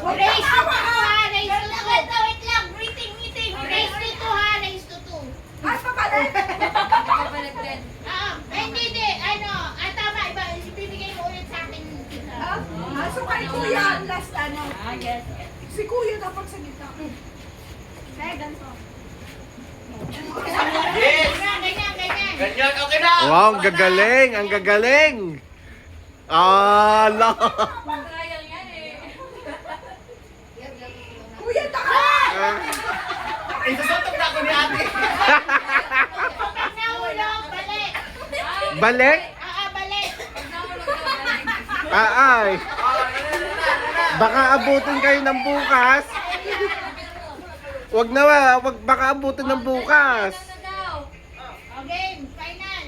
Raise to 2 ha, raise to 2. Wait lang, meeting. Raise to 2 ha, raise to 2. Ay, papalit! Hindi. Tama, iba, ibibigay mo ulit sa akin. So kay Kuya, ang last ano. Yes. Si Kuya dapat sa gitna. Kaya ganito. Yes! Ganyan. Ganyan, okay na! Wow, ang gagaling! Ang gagaling! Ala! Kuya, taka! Isusutok na ako ni ate. Pag nahulog, balik. Balik? Balik. Ay! Baka abutin kayo ng bukas. Wag na baka abutin ng bukas. Okay, final.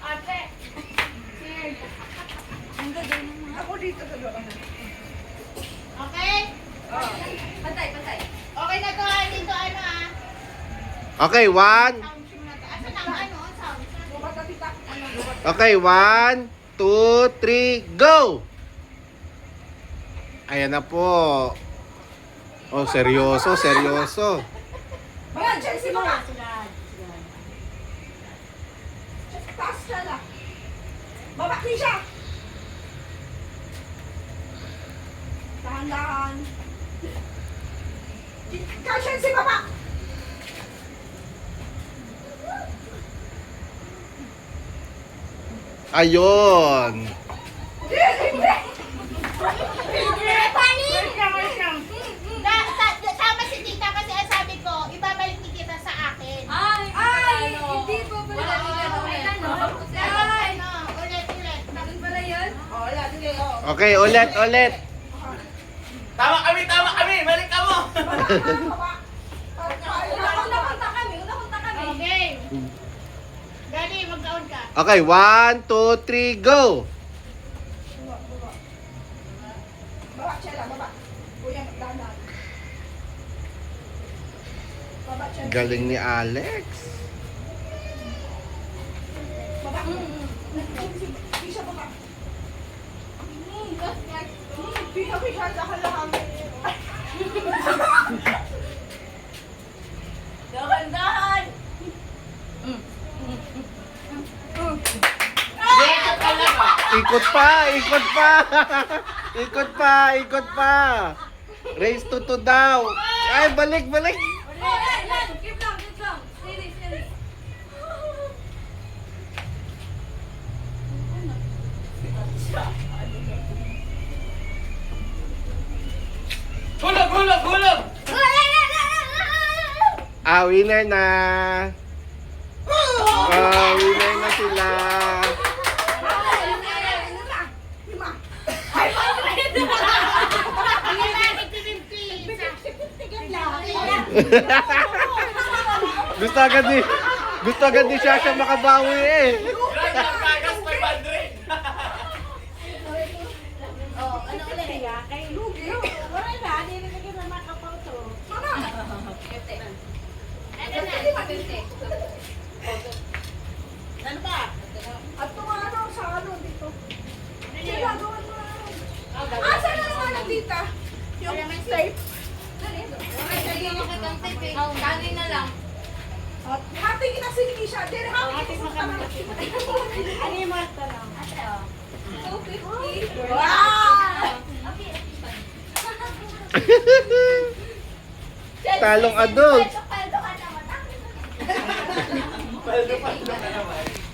Ate. Ako dito sa loob. Okay? Pantay. Okay na to ha, dito Okay, 1. Sounds muna to. Asan ang sounds? Okay, 1, 2, 3, go! Ayan na po. Oh, seryoso. Mga Chelsea mga. Taas siya lang. Babaki siya. Dahan-dahan. Kaya Chelsea baba. Ayun. Sama si tita kasi ang sabi ko, ibabalik ni kita sa akin. Hindi po pala. Ulit. Doon pala yun? Oo, wala. Sige, oo. Okay, ulit. Tama kami! Balik ka mo! Napunta kami. Okay. Dali, magkaon ka. Okay, 1, 2, 3, go! Baba, Chela, baba. Kuya, dahan-dahan. Baba, Chela. Galing ni Alex. Baba. Pisha, baba. Pisha, dahan-dahan. Dahan-dahan. Ikot pa. Raise to 2 daw. Ay, balik. Keep lang. Steady. Hulog! Winner na. Winner na sila. Gusto agad ni Shasha makabawi eh. Pagas 500! Ano ba? At tumano sa ano dito. Chela, gawan mo na. Saan na naman ang tita? Yung tape. Kanin na lang. Hati kita sige siya. Dire hati mo ka naman. Ano yung mga lang? Wow! Talong adult. Paldo ka naman. Paldo ka naman.